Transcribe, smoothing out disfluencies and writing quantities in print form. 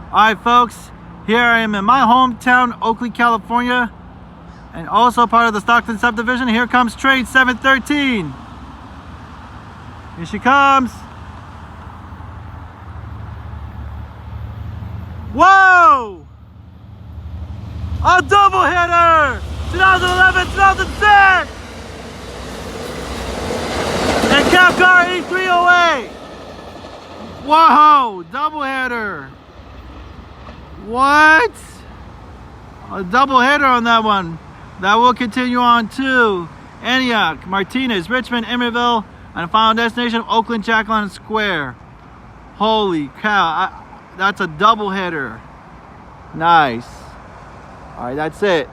Alright folks, here I am in my hometown, Oakley, California, and also part of the Stockton subdivision. Here comes train 713. Here she comes. Whoa! A double header! 2011, 2006! And Cabcar E308! Whoa! Double header! What? A double header on that one. That will continue on to Antioch, Martinez, Richmond, Emeryville, and a final destination of Oakland, Jacqueline Square. Holy cow, that's a double header. Nice. All right, that's it.